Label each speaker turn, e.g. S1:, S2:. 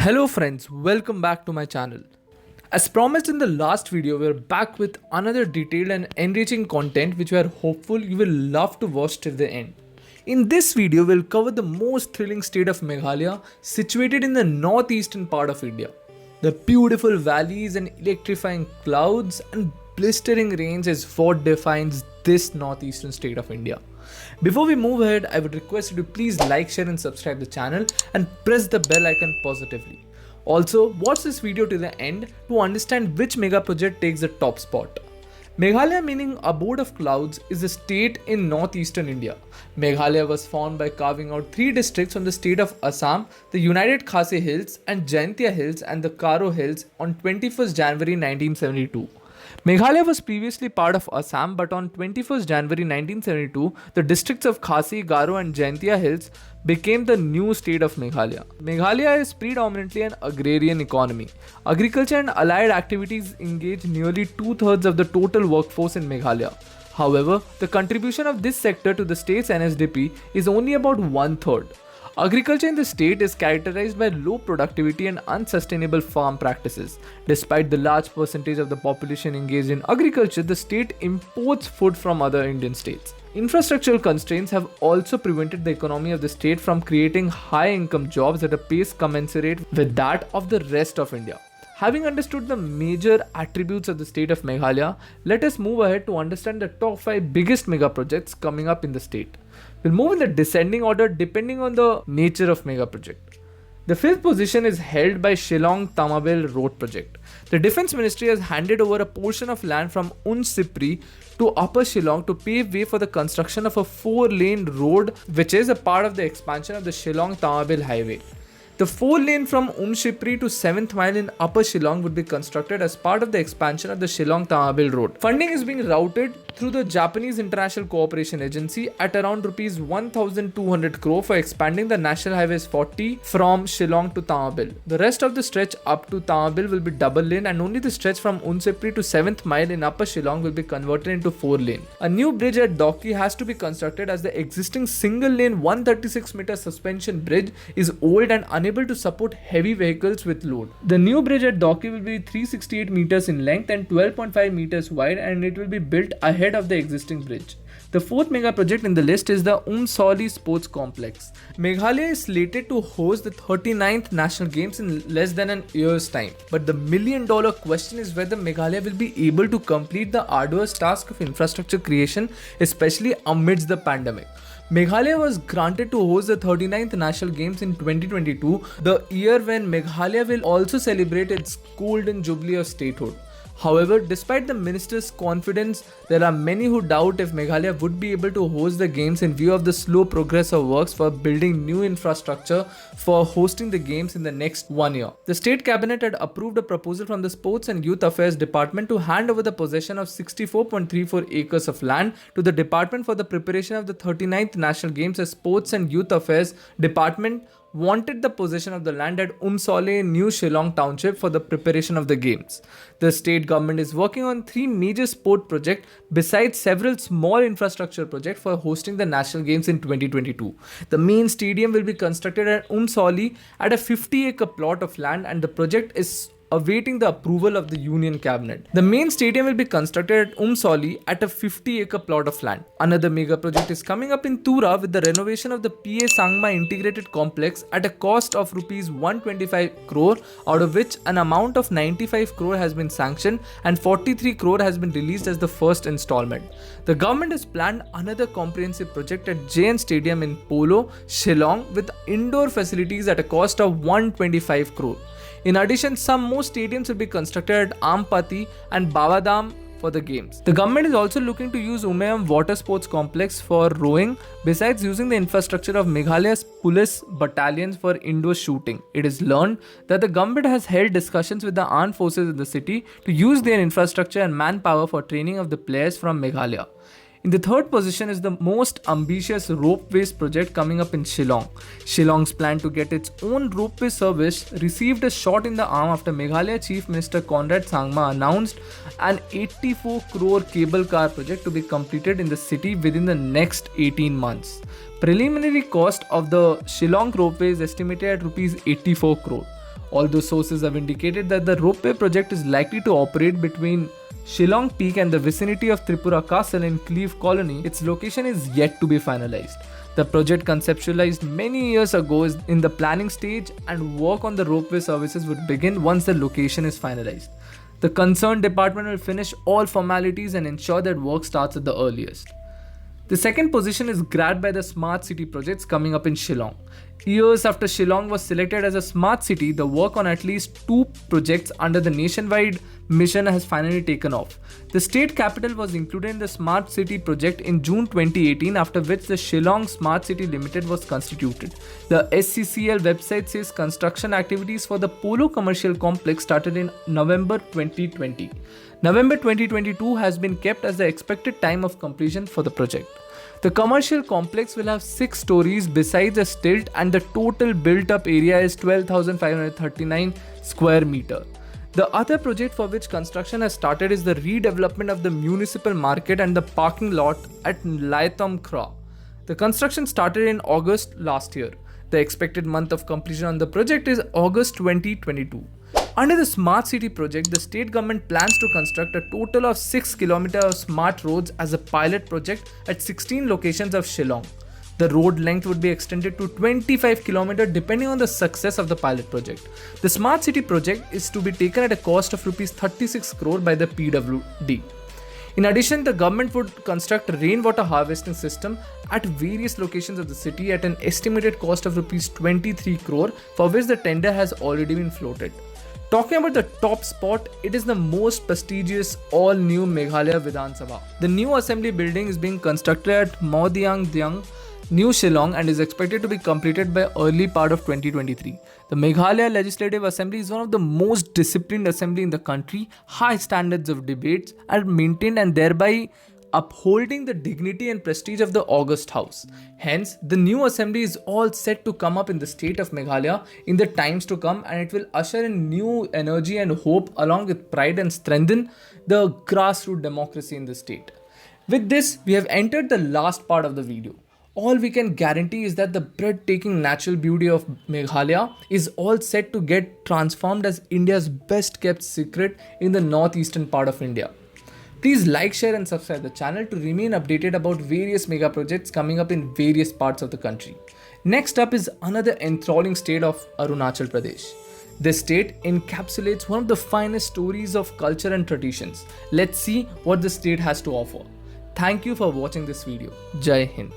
S1: Hello friends, welcome back to my channel. As promised in the last video, we are back with another detailed and enriching content which we are hopeful you will love to watch till the end. In this video, we'll cover the most thrilling state of Meghalaya, situated in the northeastern part of India. The beautiful valleys and electrifying clouds and blistering rains is what defines this northeastern state of India. Before we move ahead, I would request you to please like, share and subscribe the channel and press the bell icon positively. Also, watch this video till the end to understand which mega project takes the top spot. Meghalaya, meaning abode of clouds, is a state in northeastern India. Meghalaya was formed by carving out three districts from the state of Assam, the United Khasi Hills and Jaintia Hills and the Karo Hills on 21st January 1972. Meghalaya was previously part of Assam, but on 21st January 1972, the districts of Khasi, Garo and Jaintia Hills became the new state of Meghalaya. Meghalaya is predominantly an agrarian economy. Agriculture and allied activities engage nearly two-thirds of the total workforce in Meghalaya. However, the contribution of this sector to the state's NSDP is only about one-third. Agriculture in the state is characterized by low productivity and unsustainable farm practices. Despite the large percentage of the population engaged in agriculture, the state imports food from other Indian states. Infrastructural constraints have also prevented the economy of the state from creating high-income jobs at a pace commensurate with that of the rest of India. Having understood the major attributes of the state of Meghalaya, let us move ahead to understand the top 5 biggest mega projects coming up in the state. We'll move in the descending order depending on the nature of mega project. The 5th position is held by Shillong Tamabil road project. The Defence Ministry has handed over a portion of land from Umshyrpi to Upper Shillong to pave way for the construction of a 4-lane road which is a part of the expansion of the Shillong Tamabil highway. The 4-lane from Umshyrpi to 7th mile in Upper Shillong would be constructed as part of the expansion of the Shillong Tamabil road. Funding is being routed through the Japanese International Cooperation Agency at around Rs 1,200 crore for expanding the National Highways 40 from Shillong to Tamabil. The rest of the stretch up to Tamabil will be double lane and only the stretch from Umshyrpi to 7th mile in Upper Shillong will be converted into 4-lane. A new bridge at Doki has to be constructed as the existing single lane 136-meter suspension bridge is old and unable to support heavy vehicles with load. The new bridge at Doki will be 368 meters in length and 12.5 meters wide and it will be built ahead of the existing bridge. The 4th mega project in the list is the Umsawli Sports Complex. Meghalaya is slated to host the 39th National Games in less than an year's time. But the million-dollar question is whether Meghalaya will be able to complete the arduous task of infrastructure creation, especially amidst the pandemic. Meghalaya was granted to host the 39th National Games in 2022, the year when Meghalaya will also celebrate its golden jubilee of statehood. However, despite the minister's confidence, there are many who doubt if Meghalaya would be able to host the games in view of the slow progress of works for building new infrastructure for hosting the games in the next 1 year. The state cabinet had approved a proposal from the Sports and Youth Affairs Department to hand over the possession of 64.34 acres of land to the department for the preparation of the 39th National Games. As Sports and Youth Affairs Department wanted the possession of the land at Umsawli, New Shillong Township for the preparation of the games. The state government is working on 3 major sport projects besides several small infrastructure projects for hosting the national games in 2022. The main stadium will be constructed at Umsawli at a 50-acre plot of land and the project is awaiting the approval of the Union Cabinet. The main stadium will be constructed at Umsawli at a 50-acre plot of land. Another mega project is coming up in Tura with the renovation of the PA Sangma Integrated Complex at a cost of Rs 125 crore, out of which an amount of 95 crore has been sanctioned and 43 crore has been released as the first installment. The government has planned another comprehensive project at JN Stadium in Polo, Shillong with indoor facilities at a cost of 125 crore. In addition, some more stadiums will be constructed at Ampati and Bavadam for the games. The government is also looking to use Umayam Water Sports Complex for rowing, besides using the infrastructure of Meghalaya's police battalions for indoor shooting. It is learned that the government has held discussions with the armed forces in the city to use their infrastructure and manpower for training of the players from Meghalaya. In the 3rd position is the most ambitious ropeways project coming up in Shillong. Shillong's plan to get its own ropeway service received a shot in the arm after Meghalaya Chief Minister Conrad Sangma announced an 84 crore cable car project to be completed in the city within the next 18 months. Preliminary cost of the Shillong ropeway is estimated at Rs 84 crore. Although sources have indicated that the ropeway project is likely to operate between Shillong Peak and the vicinity of Tripura Castle in Cleve Colony, its location is yet to be finalized. The project conceptualized many years ago is in the planning stage, and work on the ropeway services would begin once the location is finalized. The concerned department will finish all formalities and ensure that work starts at the earliest. The second position is grabbed by the smart city projects coming up in Shillong. Years after Shillong was selected as a smart city, the work on at least 2 projects under the nationwide mission has finally taken off. The state capital was included in the smart city project in June 2018, after which the Shillong Smart City Limited was constituted. The SCCL website says construction activities for the Polo Commercial Complex started in November 2020. November 2022 has been kept as the expected time of completion for the project. The commercial complex will have 6 stories besides a stilt, and the total built-up area is 12,539 square meter. The other project for which construction has started is the redevelopment of the municipal market and the parking lot at Laitham Kra. The construction started in August last year. The expected month of completion on the project is August 2022. Under the Smart City project, the state government plans to construct a total of 6 km of smart roads as a pilot project at 16 locations of Shillong. The road length would be extended to 25 km depending on the success of the pilot project. The Smart City project is to be taken at a cost of Rs 36 crore by the PWD. In addition, the government would construct a rainwater harvesting system at various locations of the city at an estimated cost of Rs 23 crore, for which the tender has already been floated. Talking about the top spot, it is the most prestigious all-new Meghalaya Vidhan Sabha. The new assembly building is being constructed at Mawdyang, New Shillong, and is expected to be completed by early part of 2023. The Meghalaya Legislative Assembly is one of the most disciplined assembly in the country. High standards of debates are maintained and thereby upholding the dignity and prestige of the august house. Hence, the new assembly is all set to come up in the state of Meghalaya in the times to come, and it will usher in new energy and hope along with pride and strengthen the grassroots democracy in the state. With this, we have entered the last part of the video. All we can guarantee is that the breathtaking natural beauty of Meghalaya is all set to get transformed as India's best kept secret in the northeastern part of India. Please like, share and subscribe the channel to remain updated about various mega projects coming up in various parts of the country. Next up is another enthralling state of Arunachal Pradesh. This state encapsulates one of the finest stories of culture and traditions. Let's see what the state has to offer. Thank you for watching this video. Jai Hind.